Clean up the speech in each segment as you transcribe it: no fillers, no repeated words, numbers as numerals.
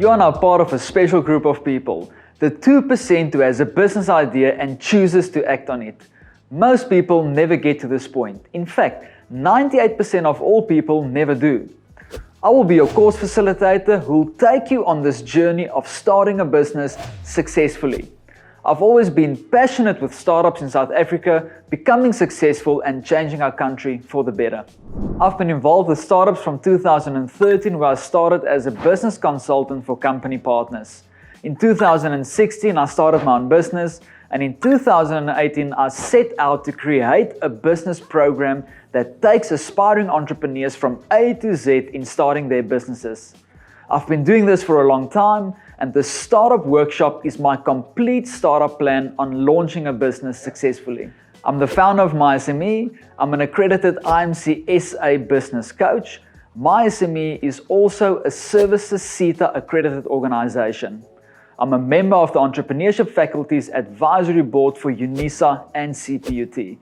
You are now part of a special group of people, the 2% who has a business idea and chooses to act on it. Most people never get to this point. In fact, 98% of all people never do. I will be your course facilitator who will take you on this journey of starting a business successfully. I've always been passionate with startups in South Africa, becoming successful and changing our country for the better. I've been involved with startups from 2013, where I started as a business consultant for company partners. In 2016, I started my own business, and in 2018, I set out to create a business program that takes aspiring entrepreneurs from A to Z in starting their businesses. I've been doing this for a long time, and the Startup Workshop is my complete startup plan on launching a business successfully. I'm the founder of MySME. I'm an accredited IMC SA business coach. MySME is also a Services CETA accredited organization. I'm a member of the Entrepreneurship Faculty's Advisory Board for UNISA and CPUT.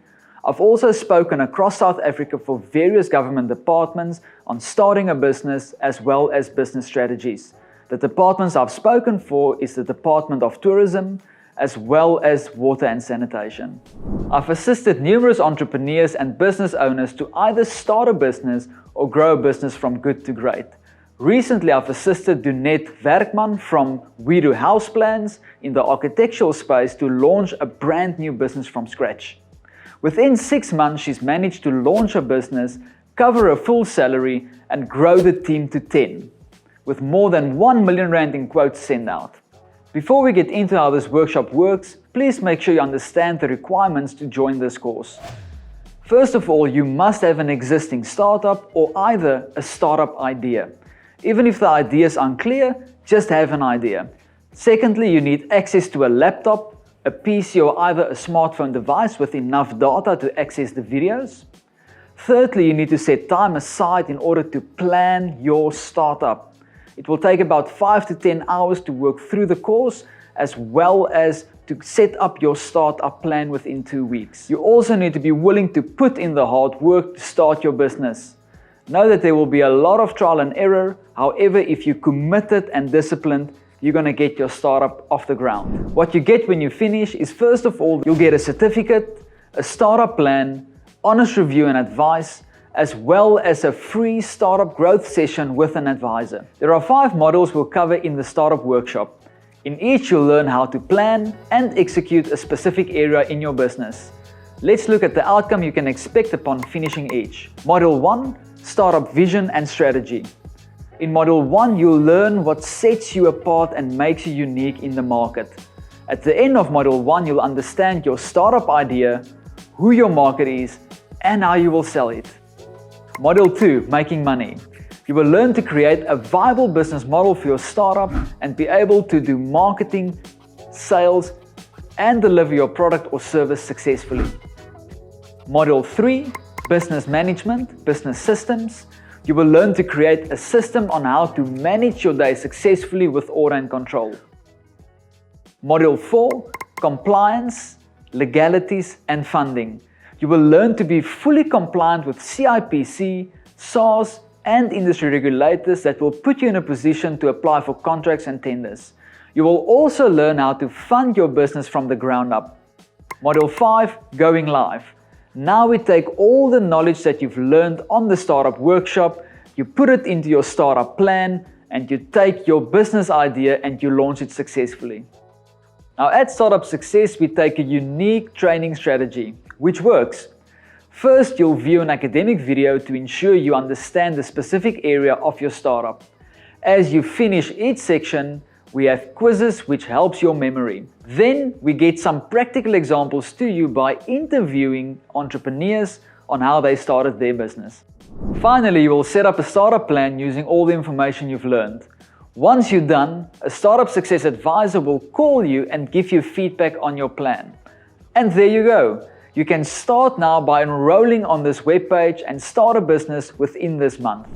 I've also spoken across South Africa for various government departments on starting a business as well as business strategies. The departments I've spoken for is the Department of Tourism as well as Water and Sanitation. I've assisted numerous entrepreneurs and business owners to either start a business or grow a business from good to great. Recently, I've assisted Dunette Werkman from We Do Houseplans in the architectural space to launch a brand new business from scratch. Within 6 months, she's managed to launch a business, cover a full salary, and grow the team to 10, with more than 1 million rand in quotes sent out. Before we get into how this workshop works, please make sure you understand the requirements to join this course. First of all, you must have an existing startup or either a startup idea. Even if the idea is unclear, just have an idea. Secondly, you need access to a laptop, a PC or either a smartphone device with enough data to access the videos. Thirdly, you need to set time aside in order to plan your startup. It will take about 5 to 10 hours to work through the course, as well as to set up your startup plan within 2 weeks. You also need to be willing to put in the hard work to start your business. Know that there will be a lot of trial and error. However, if you're committed and disciplined, you're going to get your startup off the ground. What you get when you finish is, first of all, you'll get a certificate, a startup plan, honest review and advice, as well as a free startup growth session with an advisor. There are 5 modules we'll cover in the Startup Workshop. In each, you'll learn how to plan and execute a specific area in your business. Let's look at the outcome you can expect upon finishing each. Module 1, Startup Vision and Strategy. In Module 1, you'll learn what sets you apart and makes you unique in the market. At the end of Module 1, you'll understand your startup idea, who your market is, and how you will sell it. Module 2, Making Money. You will learn to create a viable business model for your startup and be able to do marketing, sales, and deliver your product or service successfully. Module 3, Business Management, Business Systems. You will learn to create a system on how to manage your day successfully with order and control. Module 4, Compliance, Legalities and Funding. You will learn to be fully compliant with CIPC, SARS and industry regulators that will put you in a position to apply for contracts and tenders. You will also learn how to fund your business from the ground up. Module 5, Going Live. Now we take all the knowledge that you've learned on the Startup Workshop, you put it into your startup plan, and you take your business idea and you launch it successfully. Now at Startup Success, we take a unique training strategy, which works. First, you'll view an academic video to ensure you understand the specific area of your startup. As you finish each section, we have quizzes which helps your memory. Then we get some practical examples to you by interviewing entrepreneurs on how they started their business. Finally, you will set up a startup plan using all the information you've learned. Once you're done, a Startup Success advisor will call you and give you feedback on your plan. And there you go. You can start now by enrolling on this webpage and start a business within this month.